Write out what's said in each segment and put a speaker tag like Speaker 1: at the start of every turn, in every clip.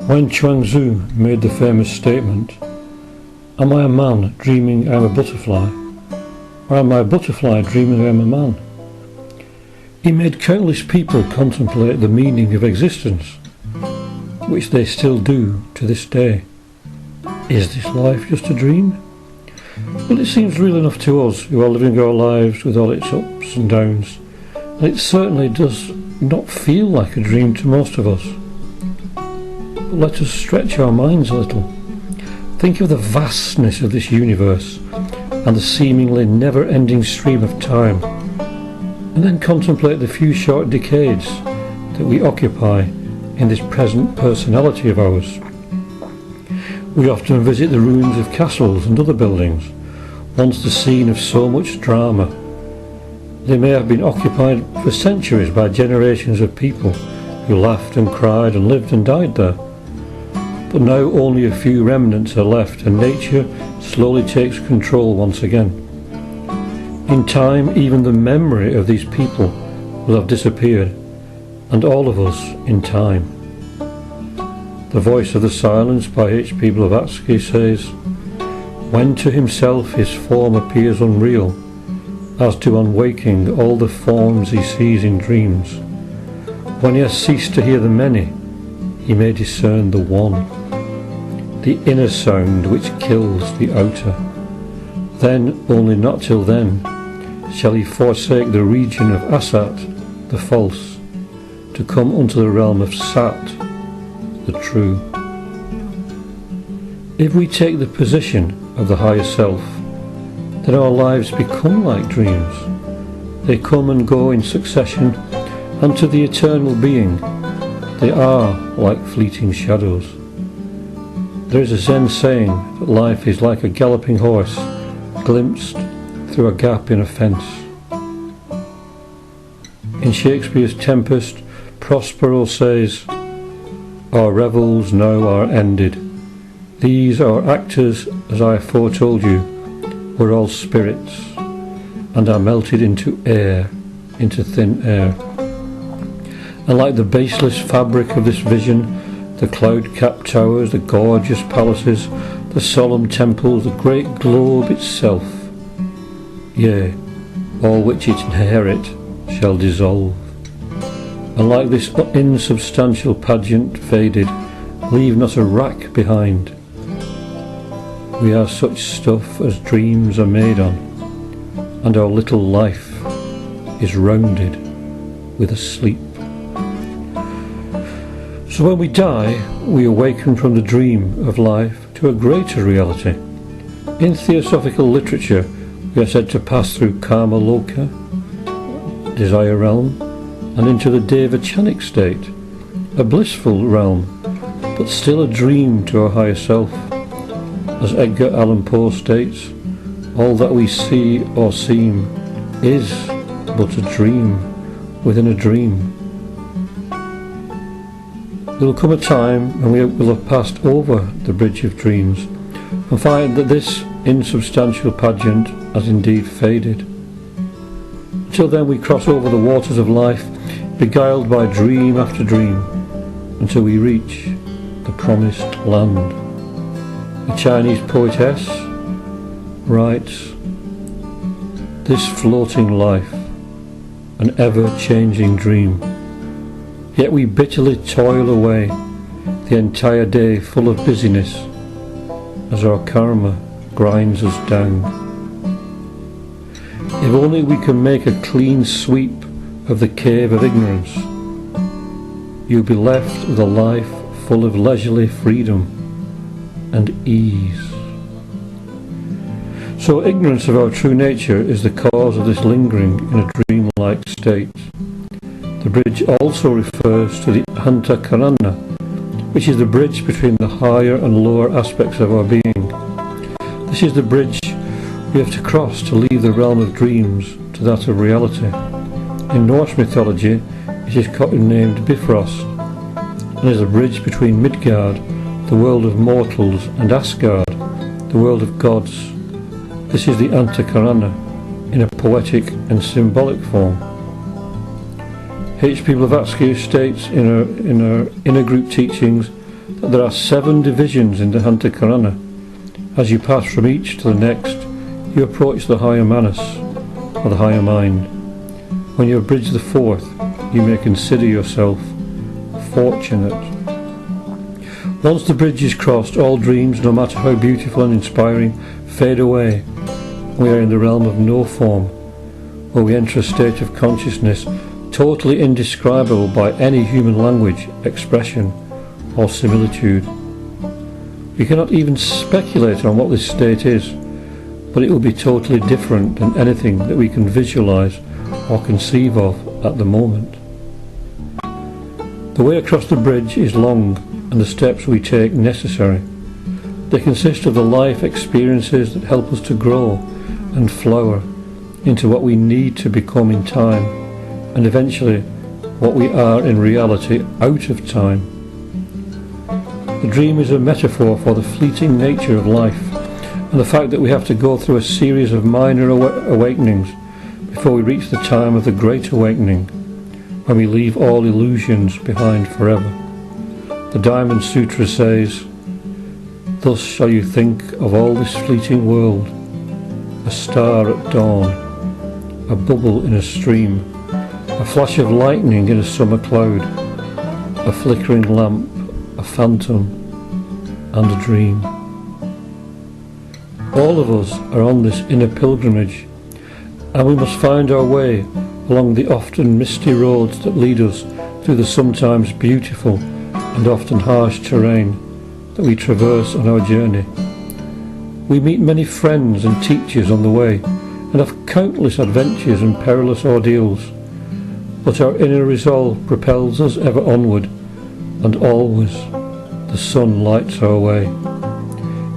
Speaker 1: When Chuang-Tzu made the famous statement, "Am I a man dreaming I am a butterfly, or am I a butterfly dreaming I am a man?" he made countless people contemplate the meaning of existence, which they still do to this day. Is this life just a dream? Well, it seems real enough to us who are living our lives with all its ups and downs, and it certainly does not feel like a dream to most of us. But let us stretch our minds a little. Think of the vastness of this universe and the seemingly never-ending stream of time, and then contemplate the few short decades that we occupy in this present personality of ours. We often visit the ruins of castles and other buildings, once the scene of so much drama. They may have been occupied for centuries by generations of people who laughed and cried and lived and died there. But now only a few remnants are left, and nature slowly takes control once again. In time, even the memory of these people will have disappeared, and all of us in time. The Voice of the Silence by H.P. Blavatsky says, "When to himself his form appears unreal, as to on waking all the forms he sees in dreams, when he has ceased to hear the many, he may discern the one, the inner sound which kills the outer. Then, only not till then, shall he forsake the region of Asat, the false, to come unto the realm of Sat, the true." If we take the position of the higher self, then our lives become like dreams. They come and go in succession, and to the eternal being, they are like fleeting shadows. There is a Zen saying that life is like a galloping horse glimpsed through a gap in a fence. In Shakespeare's Tempest, Prospero says, "Our revels now are ended. These our actors, as I foretold you, were all spirits, and are melted into air, into thin air. And like the baseless fabric of this vision, the cloud-capped towers, the gorgeous palaces, the solemn temples, the great globe itself, yea, all which it inherit, shall dissolve. And like this insubstantial pageant faded, leave not a rack behind. We are such stuff as dreams are made on, and our little life is rounded with a sleep." So when we die, we awaken from the dream of life to a greater reality. In theosophical literature, we are said to pass through Karma Loka, desire realm, and into the Devachanic state, a blissful realm, but still a dream to our higher self. As Edgar Allan Poe states, all that we see or seem is but a dream within a dream. There will come a time when we will have passed over the bridge of dreams and find that this insubstantial pageant has indeed faded. Until then we cross over the waters of life, beguiled by dream after dream, until we reach the promised land. A Chinese poetess writes, "This floating life, an ever-changing dream, yet we bitterly toil away the entire day full of busyness as our karma grinds us down. If only we can make a clean sweep of the cave of ignorance, you'll be left with a life full of leisurely freedom and ease." So ignorance of our true nature is the cause of this lingering in a dreamlike state. The bridge also refers to the Antakarana, which is the bridge between the higher and lower aspects of our being. This is the bridge we have to cross to leave the realm of dreams to that of reality. In Norse mythology, it is named Bifrost, and is a bridge between Midgard, the world of mortals, and Asgard, the world of gods. This is the Antakarana in a poetic and symbolic form. H.P. Blavatsky states in her inner group teachings that there are 7 divisions in the Hantakarana. As you pass from each to the next, you approach the higher manas, or the higher mind. When you have bridged the 4th, you may consider yourself fortunate. Once the bridge is crossed, all dreams, no matter how beautiful and inspiring, fade away. We are in the realm of no form, where we enter a state of consciousness totally indescribable by any human language, expression, or similitude. We cannot even speculate on what this state is, but it will be totally different than anything that we can visualize or conceive of at the moment. The way across the bridge is long, and the steps we take necessary. They consist of the life experiences that help us to grow and flower into what we need to become in time, and eventually what we are in reality out of time. The dream is a metaphor for the fleeting nature of life, and the fact that we have to go through a series of minor awakenings before we reach the time of the Great Awakening, when we leave all illusions behind forever. The Diamond Sutra says, "Thus shall you think of all this fleeting world, a star at dawn, a bubble in a stream, a flash of lightning in a summer cloud, a flickering lamp, a phantom, and a dream." All of us are on this inner pilgrimage, and we must find our way along the often misty roads that lead us through the sometimes beautiful and often harsh terrain that we traverse on our journey. We meet many friends and teachers on the way, and have countless adventures and perilous ordeals, but our inner resolve propels us ever onward, and always the sun lights our way.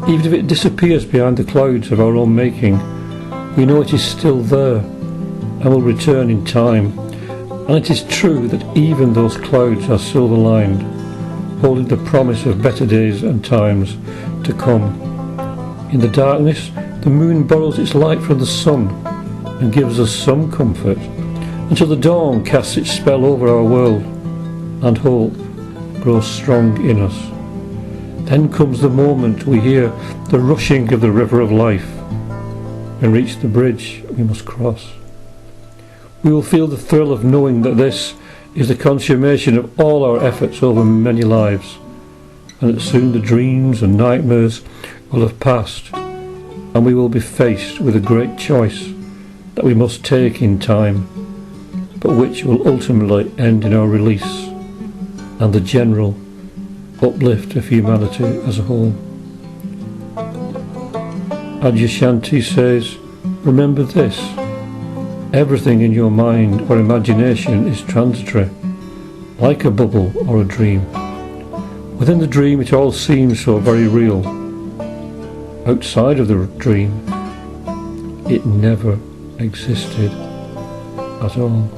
Speaker 1: Even if it disappears behind the clouds of our own making, we know it is still there and will return in time. And it is true that even those clouds are silver-lined, holding the promise of better days and times to come. In the darkness, the moon borrows its light from the sun and gives us some comfort, until the dawn casts its spell over our world, and hope grows strong in us. Then comes the moment we hear the rushing of the river of life, and reach the bridge we must cross. We will feel the thrill of knowing that this is the consummation of all our efforts over many lives, and that soon the dreams and nightmares will have passed, and we will be faced with a great choice that we must take in time, but which will ultimately end in our release and the general uplift of humanity as a whole. Adyashanti says, "Remember this, everything in your mind or imagination is transitory, like a bubble or a dream. Within the dream it all seems so very real. Outside of the dream, it never existed at all."